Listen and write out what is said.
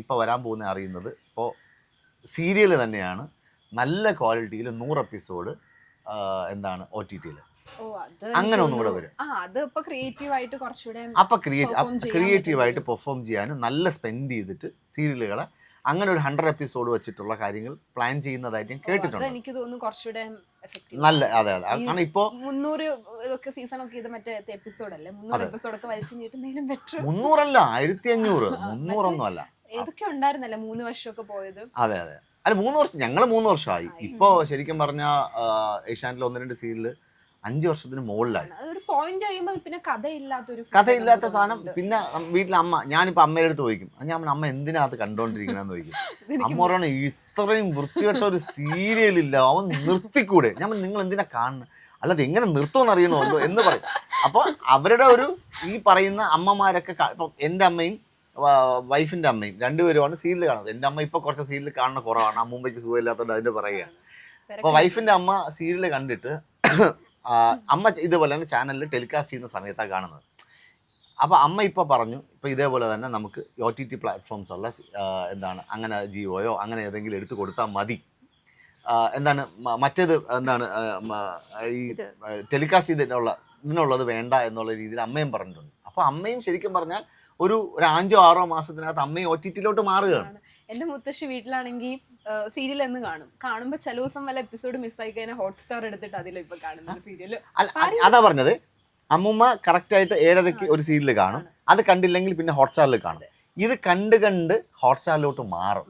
ഇപ്പോൾ വരാൻ പോകുന്ന അറിയുന്നത് ഇപ്പോൾ സീരിയൽ തന്നെയാണ് നല്ല ക്വാളിറ്റിയിൽ 100 എപ്പിസോഡ് എന്താണ് OTT-ൽ ഓ അത് അങ്ങനെ ഒന്നും കൂടെ വരും. അത് ഇപ്പൊ ക്രിയേറ്റീവ് ആയിട്ട് കുറച്ചുകൂടെ അപ്പോൾ perform ചെയ്യാൻ ക്രിയേറ്റീവായിട്ട് പെർഫോം ചെയ്യാനും നല്ല സ്പെൻഡ് ചെയ്തിട്ട് സീരിയലുകളെ അങ്ങനെ ഒരു 100 എപ്പിസോഡ് വെച്ചിട്ടുള്ള കാര്യങ്ങൾ പ്ലാൻ ചെയ്യുന്നതായിട്ട് ഞാൻ അത് കേട്ടിട്ടുണ്ട്. എനിക്ക് തോന്നുന്നു കുറച്ചുകൂടെ എഫക്റ്റീവ്. നല്ല അതെ കാരണം ഇപ്പോൾ 300 ഒക്കെ സീസൺ ഒക്കെ ഇത് മറ്റേ എപ്പിസോഡ് അല്ലേ, 300 എപ്പിസോഡ് ഒക്കെ വലിച്ചു നീട്ടുന്നതിലും ബെറ്റർ. 300 അല്ല 1500 300 ഒന്നും അല്ല. ഏതൊക്കെ ഉണ്ടായിരുന്നല്ലേ 3 വർഷമൊക്കെ പോയത്. അതെ അല്ല 3 വർഷം ഞങ്ങൾ 3 വർഷമായി. ഇപ്പോൾ ശരിക്കും പറഞ്ഞാൽ ഏഷ്യാനെറ്റിൽ 1-2 സീരിയൽ 5 വർഷത്തിന് മുകളിലായി. അതൊരു പോയിന്റ് കഴിയുമ്പോൾ പിന്നെ കഥയില്ലാത്ത സാധനം. പിന്നെ വീട്ടിലെ അമ്മ, ഞാനിപ്പോൾ അമ്മയുടെ അടുത്ത് ചോദിക്കും, ഞാൻ അമ്മ എന്തിനകത്ത് കണ്ടോണ്ടിരിക്കണെന്ന് ചോദിക്കും. അമ്മ പറയണ ഇത്രയും വൃത്തികെട്ട ഒരു സീരിയൽ ഇല്ല, അവൻ നിർത്തിക്കൂടെ. ഞാൻ നിങ്ങൾ എന്തിനാ കാണുന്നത്, അല്ലാതെ എങ്ങനെ നിർത്തുമെന്ന് അറിയണമല്ലോ എന്ന് പറയും. അപ്പോൾ അവരുടെ ഒരു ഈ പറയുന്ന അമ്മമാരൊക്കെ ഇപ്പം എൻ്റെ അമ്മയും വൈഫിൻ്റെ അമ്മയും രണ്ടുപേരുമാണ് സീരിയൽ കാണുന്നത്. എൻ്റെ അമ്മ ഇപ്പോൾ കുറച്ച് സീരിയൽ കാണുന്ന കുറവാണ്, അമ്മൂമ്മയ്ക്ക് സുഖമില്ലാത്തതുകൊണ്ട് അതിൻ്റെ പറയുകയാണ്. അപ്പോൾ വൈഫിൻ്റെ അമ്മ സീരിയൽ കണ്ടിട്ട് അമ്മ ഇതേപോലെ തന്നെ ചാനലിൽ ടെലികാസ്റ്റ് ചെയ്യുന്ന സമയത്താണ് കാണുന്നത്. അപ്പോൾ അമ്മ ഇപ്പോൾ പറഞ്ഞു, ഇപ്പോൾ ഇതേപോലെ തന്നെ നമുക്ക് OTT പ്ലാറ്റ്ഫോംസ് ഉള്ള എന്താണ് അങ്ങനെ ജിയോയോ അങ്ങനെ ഏതെങ്കിലും എടുത്തു കൊടുത്താൽ മതി, എന്താണ് മറ്റേത് എന്താണ് ഈ ടെലികാസ്റ്റ് ഇതിനുള്ളത് വേണ്ട എന്നുള്ള രീതിയിൽ അമ്മയും പറഞ്ഞിട്ടുണ്ട്. അപ്പോൾ അമ്മയും ശരിക്കും പറഞ്ഞാൽ ഒരു 5-6 മാസത്തിനകത്ത് അമ്മയും OTT-ലോട്ട് മാറുകയാണ്. എന്റെ മുത്തശ്ശി വീട്ടിലാണെങ്കിൽ സീരിയൽ എന്ന് കാണുമ്പോ ചില ദിവസം വല്ല എപ്പിസോഡ് മിസ്സായി കഴിഞ്ഞാൽ ഹോട്ട്സ്റ്റാർ എടുത്തിട്ട് അതിലും ഇപ്പൊ കാണുന്ന സീരിയല്. അതാ പറഞ്ഞത്, അമ്മൂമ്മ കറക്റ്റായിട്ട് 7:30 ഒരു സീരിയൽ കാണും, അത് കണ്ടില്ലെങ്കിൽ പിന്നെ ഹോട്ട്സ്റ്റാറിൽ കാണും. ഇത് കണ്ട് ഹോട്ട്സ്റ്റാറിലോട്ട് മാറും.